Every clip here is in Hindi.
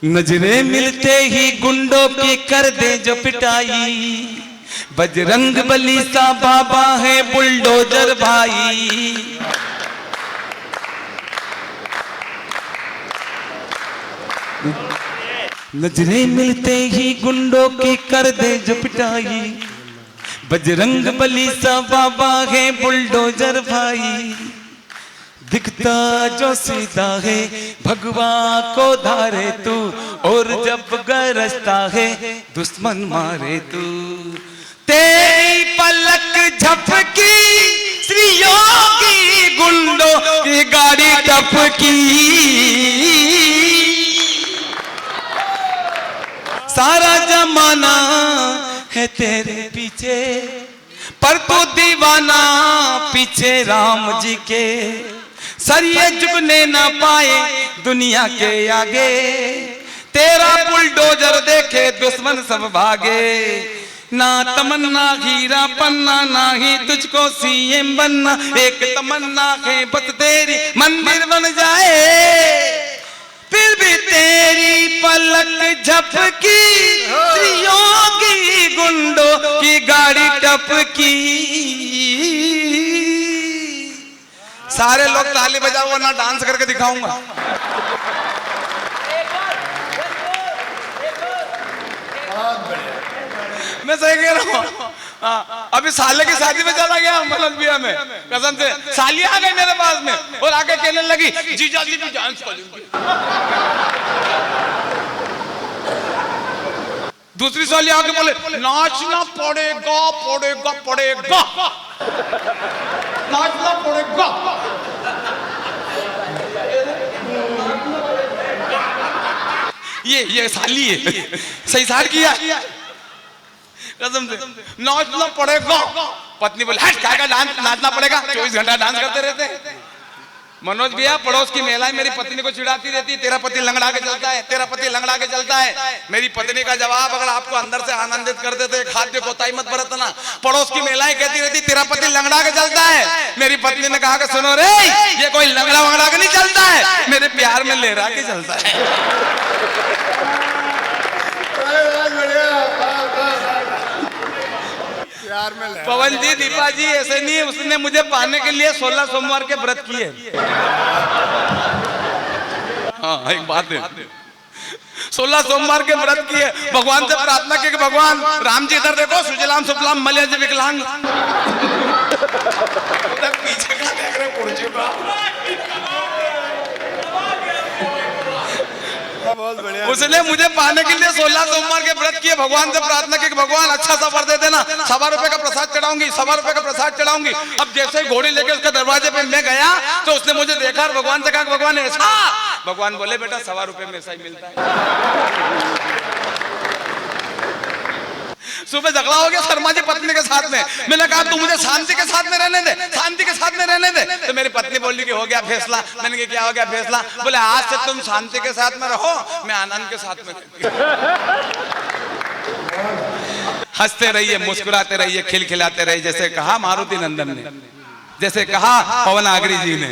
नजरे मिलते ही गुंडों की कर दे जो पिटाई, बजरंग बली सा बाबा है बुलडोजर भाई। नजरे मिलते ही गुंडों की कर दे जो पिटाई, बजरंग बली सा बाबा है बुलडोजर भाई। दिखता जो सीधा है भगवा को धारे तू, और जब गरजता है दुश्मन मारे तू। तेरी पलक झपकी श्री योगी गुंडों की गाड़ी टपकी। सारा जमाना है तेरे पीछे, पर तू दीवाना पीछे राम जी के। सर ये झुकने ना पाए दुनिया के आगे, तेरा बुलडोजर देखे दुश्मन सब भागे। ना तमन्ना हीरा पन्ना, ना ही तुझको सीएम बनना, एक तमन्ना है बस तेरी मंदिर बन जाए। फिर भी तेरी पलक झपकी योगी गुंडों की गाड़ी टपकी। सारे लोग ताली बजाओ वरना डांस करके दिखाऊंगा। मैं सही कह रहा हूँ। अभी साले की शादी में चला गया मलंबिया में, कसम से साली आ गई मेरे पास में और आके कहने लगी जीजा जी भी डांस करूंगी। दूसरी साली आके बोले नाचना पड़ेगा पड़ेगा पड़ेगा, नाचना पड़ेगा। ये साली है, सही साड़ किया कसम से, नाचना पड़ेगा। पत्नी बोले हट क्या डांस नाचना पड़ेगा, 24 घंटा डांस करते रहते। मनोज भैया पड़ोस की महिलाएं मेरी पत्नी को चिढ़ाती रहती, तेरा पति लंगड़ा के चलता है, तेरा पति लंगड़ा के चलता है। मेरी पत्नी का जवाब अगर आपको अंदर से आनंदित कर देते, खाद्य कोताही मत बरतना। पड़ोस की महिलाएं कहती रहती तेरा पति लंगड़ा के चलता है। मेरी पत्नी ने कहा कि सुनो रे, ये कोई लंगड़ा वंगड़ा के नहीं चलता है, मेरे प्यार में लहरा के चलता है। पवन जी दीपा जी ऐसे नहीं, उसने मुझे पाने के लिए 16 सोमवार के व्रत किए। हाँ एक बात है, 16 सोमवार के व्रत किए, भगवान से प्रार्थना की कि भगवान राम जी इधर देखो, सुजलाम सुफलाम मलयज विकलांग। पीछे का देख रहे कुर्सी का। उसने मुझे पाने के लिए 16 सोमवार के व्रत किए, भगवान से प्रार्थना की भगवान अच्छा सा वर दे देना, 1.25 रुपए का प्रसाद चढ़ाऊंगी, 1.25 रुपए का प्रसाद चढ़ाऊंगी। अब जैसे ही घोड़ी लेके उसके दरवाजे पे मैं गया तो उसने मुझे देखा और भगवान से कहा भगवान ऐसा। भगवान बोले बेटा 1.25 रुपए में ऐसा ही मिलता है। सुबह झगड़ा हो गया शर्मा जी पत्नी के साथ में, मैंने कहा तू मुझे शांति के साथ में रहने दे, शांति के साथ में रहने दे। तो मेरी पत्नी बोली कि हो गया फैसला। मैंने कहा क्या हो गया फैसला? बोले आज से तुम शांति के साथ में रहो, मैं आनंद के साथ में। हंसते रहिए, मुस्कुराते रहिए, खिलखिलाते रहिए, जैसे कहा मारुति नंदन ने, जैसे कहा पवन आगरी जी ने,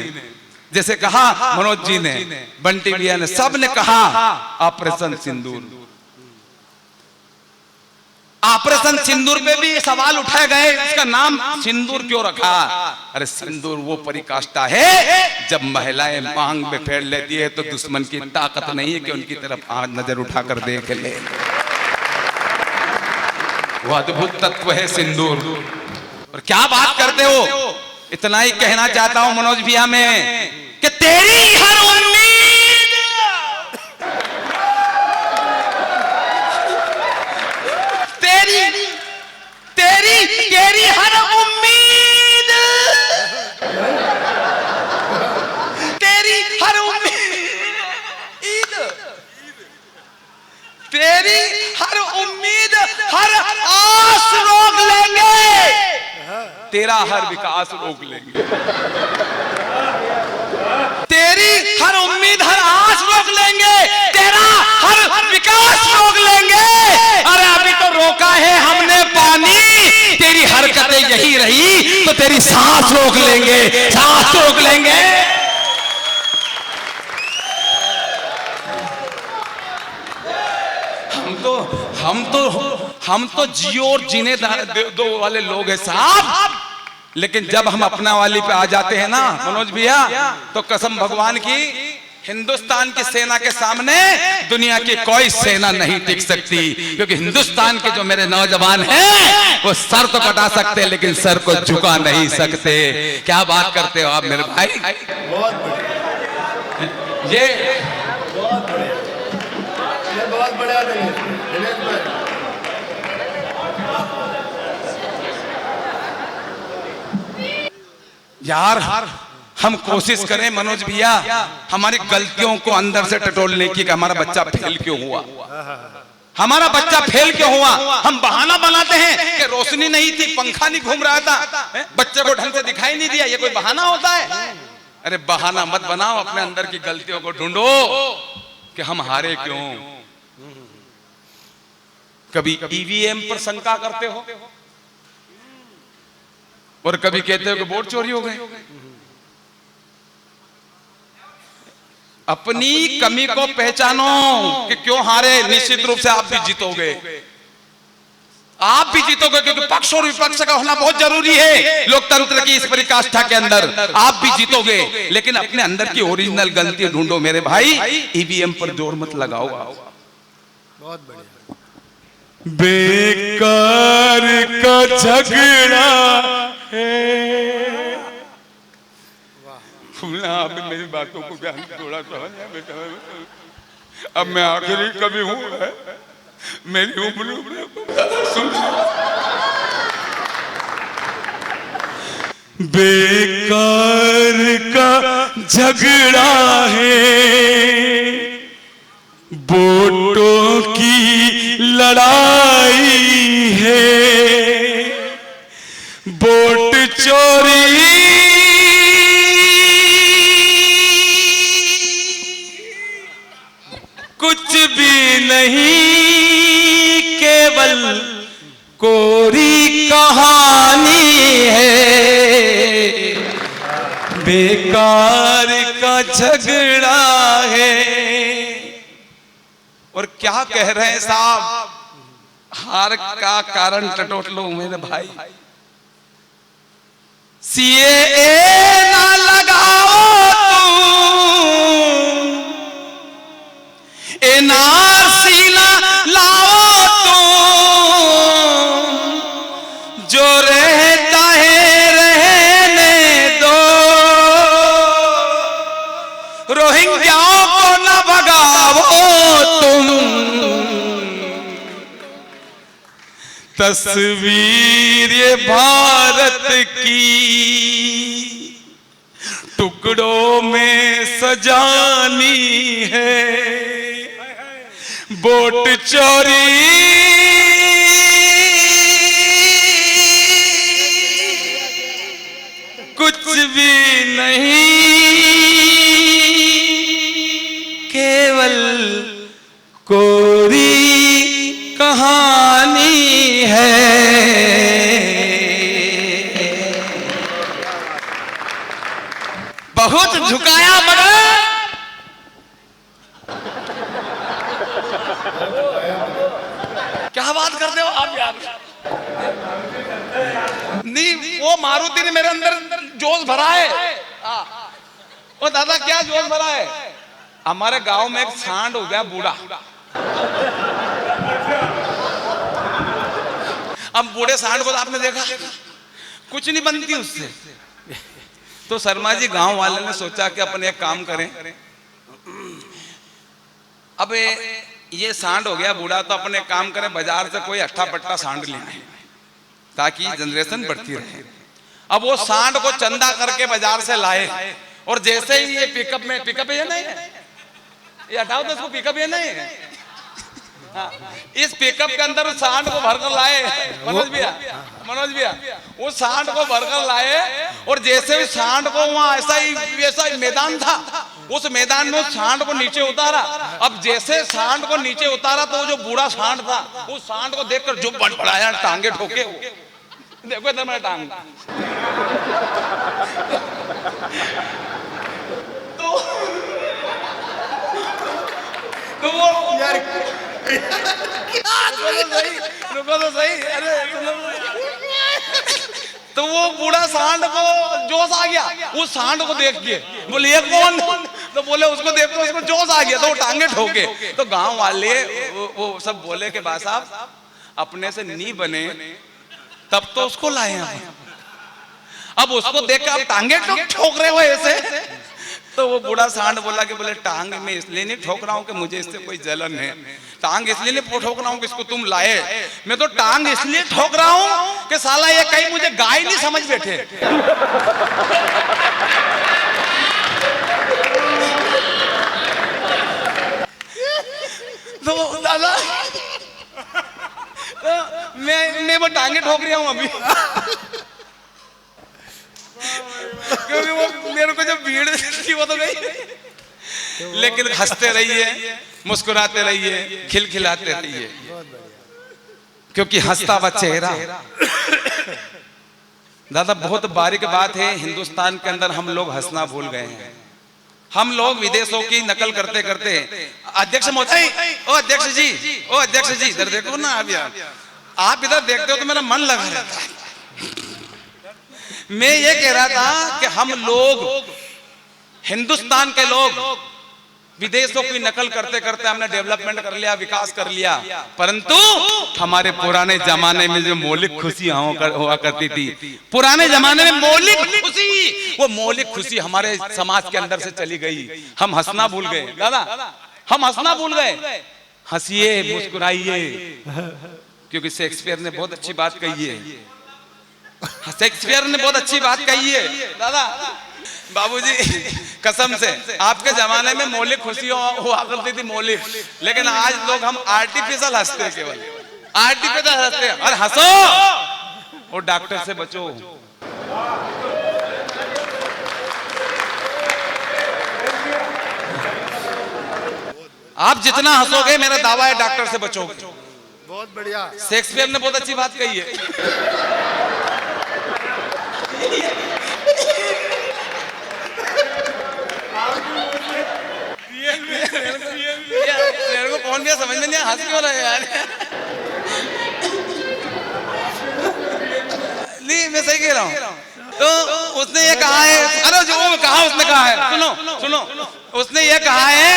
जैसे कहा मनोज जी ने, बंटी भैया ने, सब ने कहा ऑपरेशन सिंदूर। ऑपरेशन सिंदूर पे भी सवाल उठाए गए, इसका नाम सिंदूर क्यों रखा? अरे सिंदूर वो परिकाष्ठा है जब महिलाएं मांग में फेर लेती है तो दुश्मन की ताकत नहीं है कि उनकी तरफ नजर उठाकर देख ले। वो अद्भुत तत्व है सिंदूर। और क्या बात करते हो, इतना ही कहना चाहता हूं मनोज भैया में कि तेरी हर उम्मीद, तेरी हर उम्मीद, तेरी हर उम्मीद, तेरी हर उम्मीद, हर आस रोक लेंगे, तेरा हर विकास रोक लेंगे। तेरी हर उम्मीद, हर आस रोक लेंगे, तेरा हर विकास रोक लेंगे। अरे अभी तो रोका है हमने पानी, तेरी हरकतें यही रही तो तेरी सांस रोक लेंगे, सांस रोक लेंगे। हम तो जियो और जीने दो वाले लोग हैं साहब, लेकिन जब हम अपना वाली पे आ जाते हैं ना मनोज भैया, तो कसम भगवान की, हिंदुस्तान की सेना के सामने दुनिया की कोई सेना नहीं टिक सकती, क्योंकि हिंदुस्तान के जो मेरे नौजवान हैं वो सर तो कटा सकते हैं लेकिन सर को झुका नहीं सकते। क्या बात करते हो आप मेरे भाई, बहुत बढ़िया, ये बहुत बढ़िया दिनेश भाई। यार हम कोशिश करें मनोज भैया हमारी गलतियों को अंदर से टटोलने की, कि हमारा बच्चा फेल क्यों हुआ, हमारा बच्चा फेल क्यों हुआ। हम बहाना बनाते हैं कि रोशनी नहीं थी, पंखा नहीं घूम रहा था, बच्चे को ढंग से दिखाई नहीं दिया, ये कोई बहाना होता है? अरे बहाना मत बनाओ, अपने अंदर की गलतियों को ढूंढो कि हम हारे क्यों। कभी ईवीएम पर शंका करते हो और कभी कहते हो कि वोट चोरी हो गए। अपनी कमी को पहचानो कि क्यों हारे, निश्चित रूप से आप भी जीतोगे, आप भी जीतोगे, क्योंकि पक्ष और विपक्ष का होना बहुत जरूरी है लोकतंत्र की इस परिकाष्ठा के अंदर। आप भी जीतोगे, लेकिन अपने अंदर की ओरिजिनल गलती ढूंढो मेरे भाई, ईवीएम पर जोर मत लगाओ। बहुत बढ़िया। बेकार का झगड़ा है। आप मेरी बातों को ध्यान थोड़ा समझ बेटा, अब मैं आखिरी कभी हूँ, मेरी उम्र सुन। बेकार का झगड़ा है, वोटों की लड़ाई है, वोट चोरी कुछ भी नहीं, केवल कोरी कहानी है, बेकार का झगड़ा है। और क्या कह रहे हैं साहब, हार का कारण टटोट लो मेरे भाई, सीएए ना लगाओ तुम, एनआरसी ना लाओ तुम, जो रहता है रहने दो, रोहिंग्याओं को ना भगाओ तुम। तस्वीर ये भारत की टुकड़ों में सजानी है, वोट चोरी कुछ भी नहीं, केवल कोरी कहानी है। बहुत झुकाया मगर क्या बात करते हो आप यार। नहीं, वो मारुति ने मेरे अंदर जोश भरा है। ओ दादा क्या जोश भरा है। हमारे गांव में एक सांड हो गया बूढ़ा। अब बूढ़े सांड को आपने देखा, कुछ नहीं बनती उससे। तो शर्मा जी गांव वाले ने सोचा कि अपन एक काम करें, अब ये सांड हो गया बूढ़ा, तो अपन एक काम करें, बाजार से कोई अट्ठा पट्टा सांड ले आए ताकि जनरेशन बढ़ती रहे। अब वो सांड को चंदा करके बाजार से लाए, और जैसे ही ये पिकअप है नहीं, ये हटाओ तो इसको, पिकअप है नहीं, हाँ, इस पिकअप के अंदर उस सांड को भरकर लाए मनोज भैया उस सांड को भरकर लाए, और जैसे उस सांड को वहां ऐसा ही मैदान था, उस मैदान में उस सांड को नीचे उतारा। अब जैसे सांड को नीचे उतारा तो जो बूढ़ा सांड था, उस सांड को देखकर जो बड़बड़ाया, टांगे ठोके। देखो इधर मेरा टांग। तो वो यार रुको तो सही। अरे सुनो। तो वो बूढ़ा सांड को जोश आ गया, उस सांड को देख के बोले ये कौन, तो बोले उसको देख के उसको जोश आ गया, तो वो टांगे ठोके। तो गांव वाले वो सब बोले कि बा साहब अपने से नहीं बने तब तो उसको लाए हैं, अब उसको देख के आप टांगे ठोक रहे हो ऐसे। तो वो बूढ़ा सांड बोला कि बोले टांग मैं इसलिए नहीं ठोक रहा हूँ कि मुझे इससे कोई जलन है, टांग इसलिए नहीं ठोक रहा हूँ कि इसको तुम लाए, मैं तो टांग इसलिए ठोक रहा हूँ कि साला ये कहीं मुझे गाय नहीं समझ बैठे। तो दादा तो मैं वो टांगे ठोक रहा हूँ अभी, क्योंकि वो मेरे को जब भीड़ थी वो तो गई, लेकिन हंसते रहिए, मुस्कुराते रहिए, खिलखिलाते रहिए, क्योंकि हंसता हुआ चेहरा। दादा बहुत बारीक बात है, हिंदुस्तान के अंदर हम लोग हंसना भूल गए हैं। हम लोग विदेशों की नकल करते करते अध्यक्ष महोदय, ओ अध्यक्ष जी, ओ अध्यक्ष जी इधर देखो ना, आप इधर देखते हो तो मेरा मन लगा रहता है। मैं ये कह रहा था कि हम लोग हिंदुस्तान के लोग विदेशों की नकल करते करते हमने डेवलपमेंट कर लिया, विकास कर लिया, परंतु हमारे पुराने जमाने में जो मौलिक खुशी हुआ करती थी, पुराने जमाने में मौलिक खुशी, वो मौलिक खुशी हमारे समाज के अंदर से चली गई। हम हंसना भूल गए दादा, हम हंसना भूल गए। हंसिए, मुस्कुराइए, क्योंकि शेक्सपियर ने बहुत अच्छी बात कही है, शेक्सपियर ने बहुत अच्छी बात कही है दादा। बाबूजी कसम से आपके जमाने में मौलिक खुशी हुआ करती थी, मौलिक, लेकिन आज लोग हम आर्टिफिशियल हंसते हैं, केवल आर्टिफिशियल हंसते हैं। और हंसो और डॉक्टर से बचो। आप जितना हंसोगे मेरा दावा है डॉक्टर से बचोगे। बहुत बढ़िया। शेक्सपियर ने बहुत अच्छी बात कही है। मेरे को कौन भी समझ में नहीं, हंस क्यों रहे यार। नहीं मैं सही कह रहा हूँ। तो उसने ये कहा है, अरे जो वो कहा उसने कहा है, सुनो सुनो, उसने ये कहा है,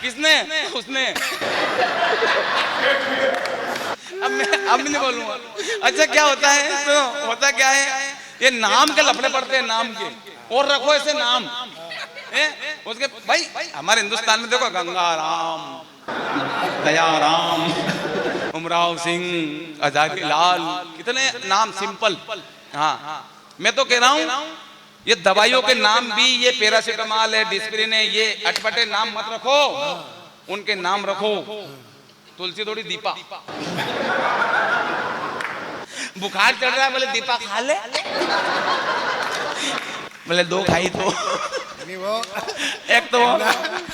किसने, उसने, अब नहीं बोलूंगा। अच्छा क्या होता है, तो होता क्या है, ये नाम के लफड़े पड़ते हैं, नाम के, और रखो ऐसे नाम उसके। भाई हमारे हिंदुस्तान में देखो, गंगाराम, दयाराम, उमराव सिंह, आजादी लाल, कितने नाम सिंपल। हाँ मैं तो कह रहा हूँ ये दवाइयों के नाम भी, ये पैरासिटामॉल है, डिस्प्रिन है, ये अटपटे नाम मत रखो, उनके नाम रखो। तुलसी थोड़ी दीपा, बुखार चढ़ रहा है बोले दीपा खा ले, बोले 2 खाई तो, नहीं वो एक तो